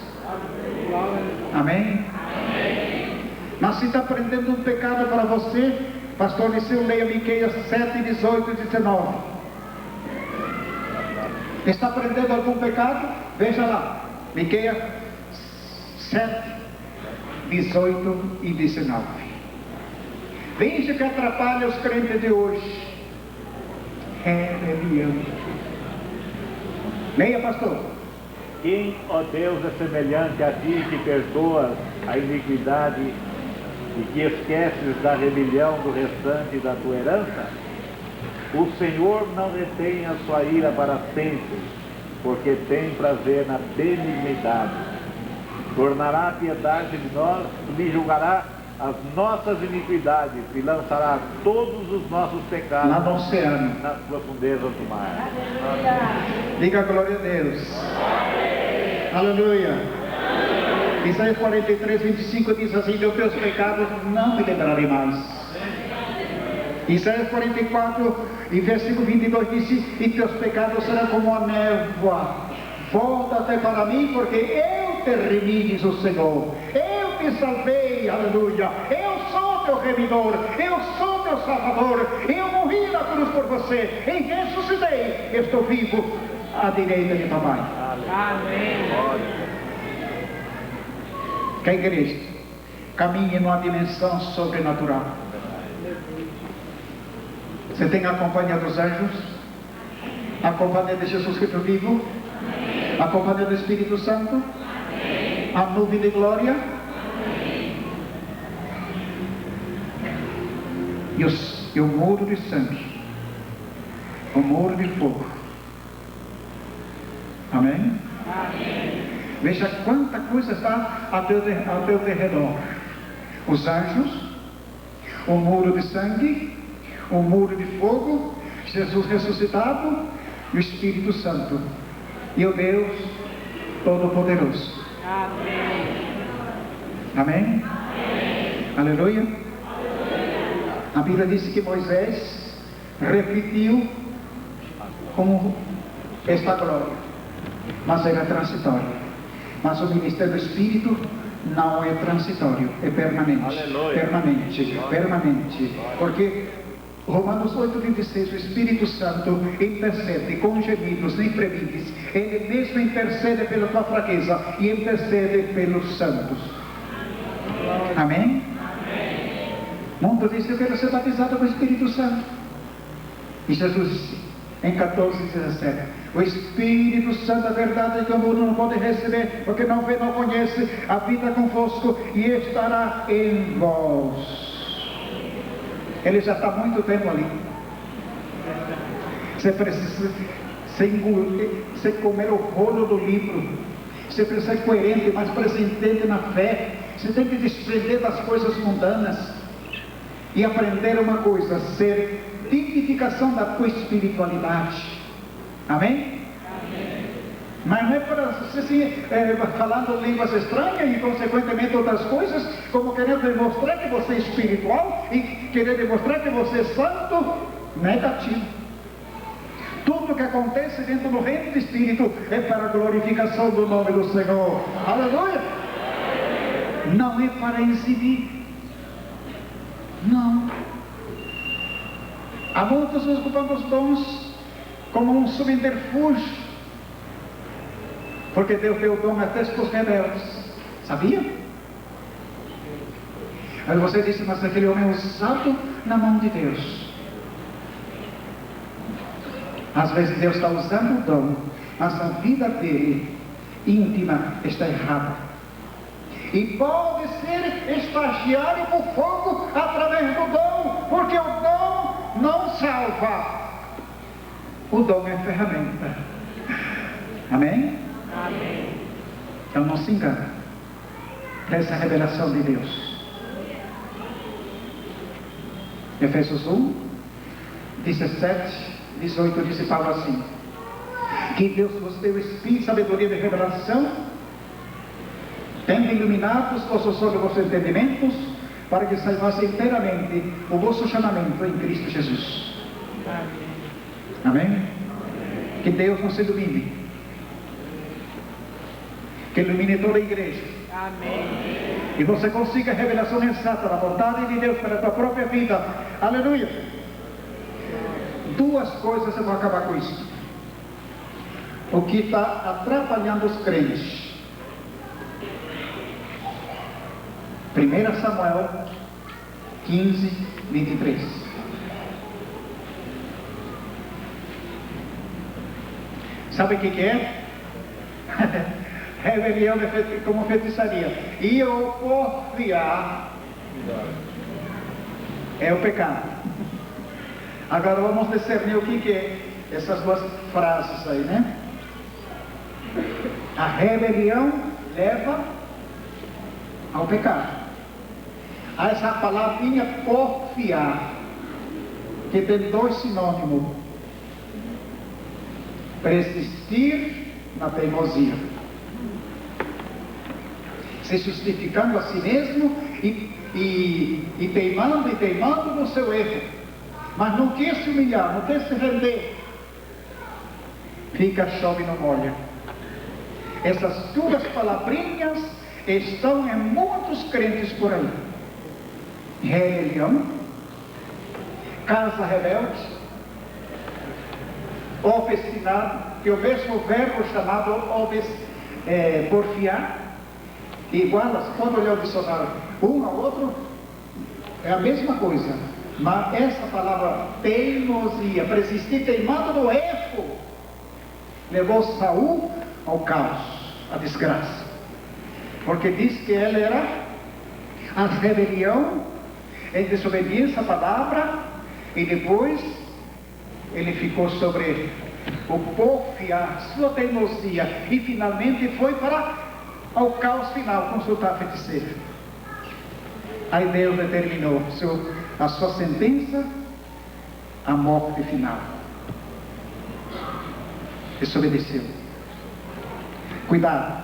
Amém? Mas se está aprendendo um pecado para você, pastor Liceu, leia Miqueias 7, 18 e 19. Está aprendendo algum pecado? Veja lá, Miqueias 7, 18 e 19. Veja que atrapalha os crentes de hoje: rebelião. Leia, pastor. Quem, ó Deus, é semelhante a ti, que perdoas a iniquidade e que esqueces da rebelião do restante da tua herança? O Senhor não retém a sua ira para sempre, porque tem prazer na benignidade. Tornará a piedade de nós, lhe julgará as nossas iniquidades e lançará todos os nossos pecados lá no oceano, nas profundezas do mar. Diga glória a Deus. Aleluia. Isaías 43, 25 diz assim: dos teus pecados não me lembrarei mais. Isaías 44 e versículo 22 diz: e teus pecados serão como a névoa. Volta-te para mim, porque eu te remi, diz o Senhor. Eu te salvei, aleluia. Eu sou teu remidor, eu sou teu salvador. Eu morri na cruz por você, e ressuscitei. Eu estou vivo à direita de papai. Amém. Que a igreja caminhe numa dimensão sobrenatural. Você tem a companhia dos anjos, a companhia de Jesus Cristo vivo, a companhia do Espírito Santo, a nuvem de glória e o muro de sangue, o muro de fogo. Amém? Veja quanta coisa está ao teu redor: os anjos, o muro de sangue, o muro de fogo, Jesus ressuscitado e o Espírito Santo, e o Deus Todo-Poderoso. Amém? Aleluia. A Bíblia diz que Moisés repetiu como esta glória, mas era transitório. Mas o ministério do Espírito não é transitório, é permanente. Aleluia. Permanente. Porque Romanos 8:26, o Espírito Santo intercede com gemidos inferiores. Ele mesmo intercede pela tua fraqueza e intercede pelos santos. Amém? Mundo diz: eu quero ser batizado com o Espírito Santo. E Jesus disse em 14:17: o Espírito Santo, a verdade é que o mundo não pode receber, porque não vê, não conhece, habita convosco e estará em vós. Ele já está há muito tempo ali. Você precisa sem comer o rolo do livro. Você precisa ser coerente, mas presente na fé. Você tem que desprender das coisas mundanas e aprender uma coisa: ser dignificação da tua espiritualidade. Amém? Amém. Mas não é para você falando línguas estranhas e consequentemente outras coisas, como querendo demonstrar que você é espiritual e querer demonstrar que você é santo. Negativo. Tudo que acontece dentro do reino do Espírito é para a glorificação do nome do Senhor. Aleluia! Não é para exibir. Não. Há muitos ocupando os dons como um subterfúgio, porque Deus deu o dom até para os rebeldes. Sabia? Aí você disse: mas aquele homem é usado na mão de Deus. Às vezes Deus está usando o dom, mas a vida dele íntima está errada. E pode ser estagiário por fogo através do dom, porque o dom não salva. O dom é ferramenta. Amém? Amém. Então não se engane nessa revelação de Deus. Efésios 1, 17, 18, diz Paulo assim: que Deus vos deu espírito, sabedoria de revelação, tendo iluminado os vossos olhos, os vossos entendimentos, para que saibais inteiramente o vosso chamamento em Cristo Jesus. Amém? Amém? Que Deus nos ilumine, que ilumine toda a igreja. Amém. E você consiga a revelação exata da vontade de Deus para a tua própria vida. Aleluia. Duas coisas eu vou acabar com isso. O que está atrapalhando os crentes. 1 Samuel 15, 23. Sabe o que é? Rebelião como feitiçaria. E o porfiar é o pecado. Agora vamos discernir o que é essas duas frases aí, né? A rebelião leva ao pecado. Há essa palavrinha porfiar, que tem dois sinônimos: persistir na teimosia, se justificando a si mesmo e teimando no seu erro. Mas não quer se humilhar, não quer se render. Fica, chove e não molha. Essas duas palavrinhas estão em muitos crentes por aí. Rebelião, casa rebelde, obstinado, que é o mesmo verbo chamado porfiar, igual, pode olhar o dicionário, um ao outro, é a mesma coisa. Mas essa palavra teimosia, persistir teimado no erro, levou Saul ao caos, à desgraça. Porque diz que ele era a rebelião, em desobediência à palavra, e depois ele ficou sobre o porfiar, sua teimosia, e finalmente foi para o caos final, consultar a feiticeira. Aí Deus determinou a sua sentença, a morte final. Desobedeceu. Cuidado.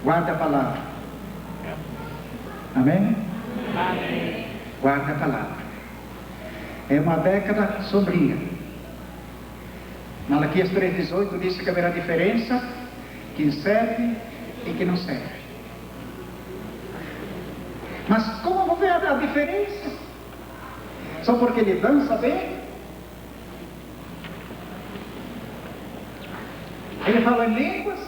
Guarda a palavra. Amém? Amém. Guarda a palavra. É uma década sombria. Malaquias 3,18 diz que haverá diferença, quem serve e quem não serve. Mas como vou ver a diferença? Só porque ele dança bem? Ele fala em línguas?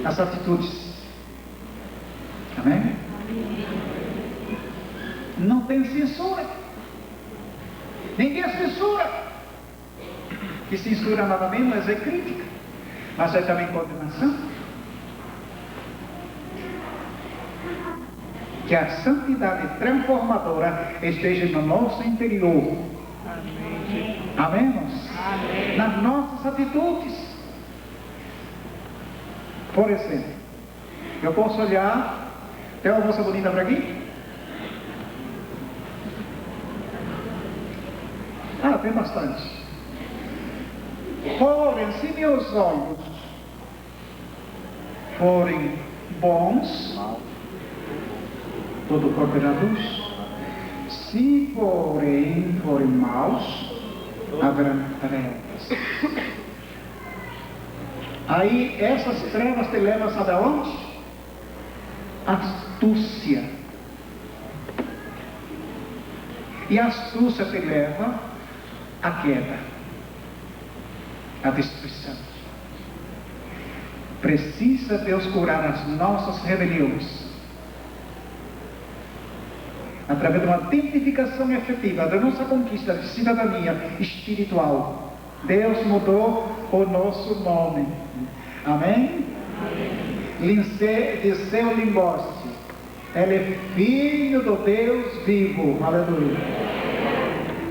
As atitudes. Amém? Não tem censura. Ninguém censura. E censura nada menos é crítica, mas é também condenação. Que a santidade transformadora esteja no nosso interior. Amém. Amém, irmãos? Amém. Nas nossas atitudes. Por exemplo, eu posso olhar, tem uma moça bonita para aqui? Ah, tem bastante. Porém, se meus olhos forem bons, todo corpo terá luz. Se porém forem maus, haverá trevas. Aí essas trevas te levam, sabe aonde? Astúcia. E a astúcia te leva à queda, à destruição. Precisa Deus curar as nossas rebeliões através de uma identificação efetiva da nossa conquista de cidadania espiritual. Deus mudou o nosso nome. Amém? Liceu Limborste, ele é filho do Deus vivo. Aleluia.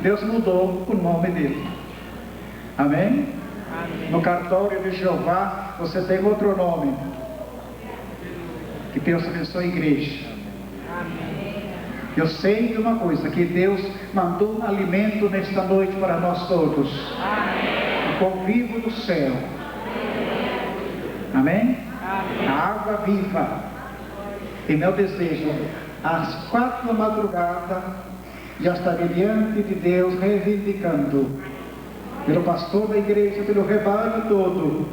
Deus mudou o nome dele. Amém? Amém. No cartório de Jeová você tem outro nome. Que Deus abençoe a igreja. Amém. Eu sei de uma coisa, que Deus mandou um alimento nesta noite para nós todos. Amém. O pão vivo do céu. Amém? Amém. A água viva. E meu desejo, às 4 da madrugada, já estarei diante de Deus reivindicando, pelo pastor da igreja, pelo rebanho todo,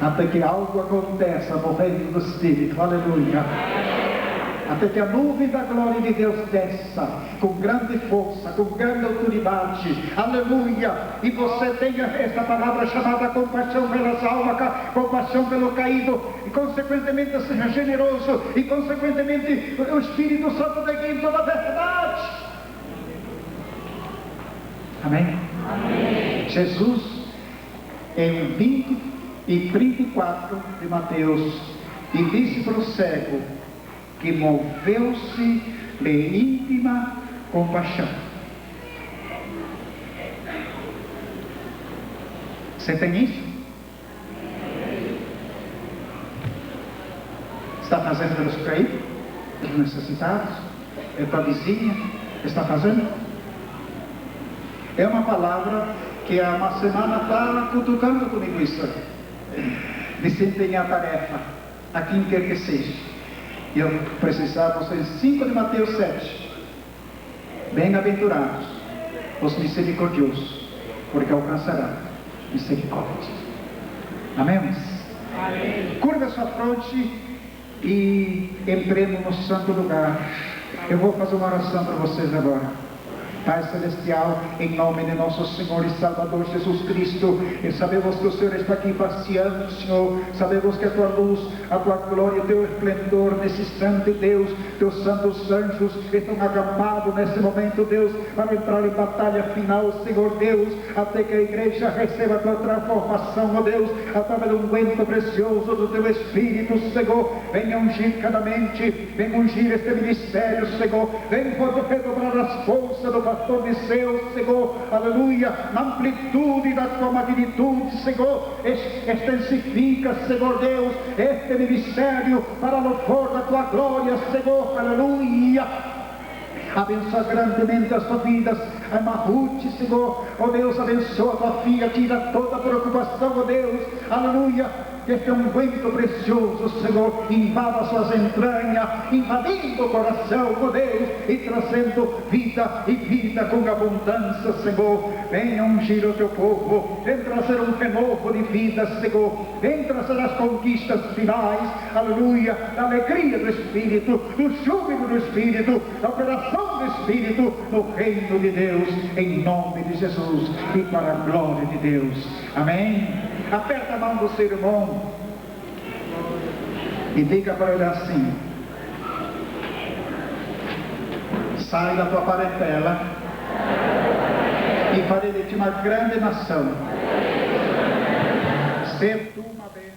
até que algo aconteça no reino do Espírito. Aleluia. Até que a nuvem da glória de Deus desça com grande força, com grande autoridade. Aleluia. E você tenha esta palavra chamada compaixão pelas almas, compaixão pelo caído, e consequentemente seja generoso, e consequentemente o Espírito Santo dê em toda a verdade. Amém? Amém. Jesus, em 20 e 34 de Mateus, e disse para o cego, que moveu-se de íntima compaixão. Você tem isso? Está fazendo pelos caídos, pelos necessitados? É tua vizinha? Está fazendo? É uma palavra que há uma semana está cutucando comigo isso. Desempenhar a tarefa, a quem quer que seja. E eu precisava, vocês 5 de Mateus 7. Bem-aventurados os misericordiosos, porque alcançarão misericórdia. Amém? Amém. Curva sua fronte e entremos no santo lugar. Eu vou fazer uma oração para vocês agora. Pai Celestial, em nome de nosso Senhor e Salvador Jesus Cristo, e sabemos que o Senhor está aqui passeando, Senhor, sabemos que a tua luz, a tua glória, o teu esplendor nesse instante, Deus, teus santos anjos estão acampados nesse momento, Deus, para entrar em batalha final, Senhor Deus, até que a igreja receba a tua transformação, ó Deus, através do unguento precioso do teu Espírito, Senhor. Venha ungir cada mente, venha ungir este ministério, Senhor, venha redobrar as forças do pastor de Deus, Senhor, aleluia, na amplitude da tua magnitude, Senhor, extensifica, Senhor Deus, este ministério para louvor da tua glória, Senhor, aleluia. Abençoa grandemente as tuas vidas, a irmã Ruth, Senhor, ó Deus, abençoa a tua filha, tira toda a preocupação, ó Deus, aleluia. Que este unguento precioso, Senhor, invada suas entranhas, invadindo o coração, ó Deus, e trazendo vida e vida com abundância, Senhor. Venha ungir o teu povo, vem trazer um renovo de vida, Senhor, vem trazer as conquistas finais, aleluia, da alegria do Espírito, do júbilo do Espírito, da operação do Espírito no reino de Deus, em nome de Jesus e para a glória de Deus. Amém? Aperta a mão do seu irmão e diga para ele assim: sai da tua parentela e farei de ti uma grande nação. Ser tu uma bênção.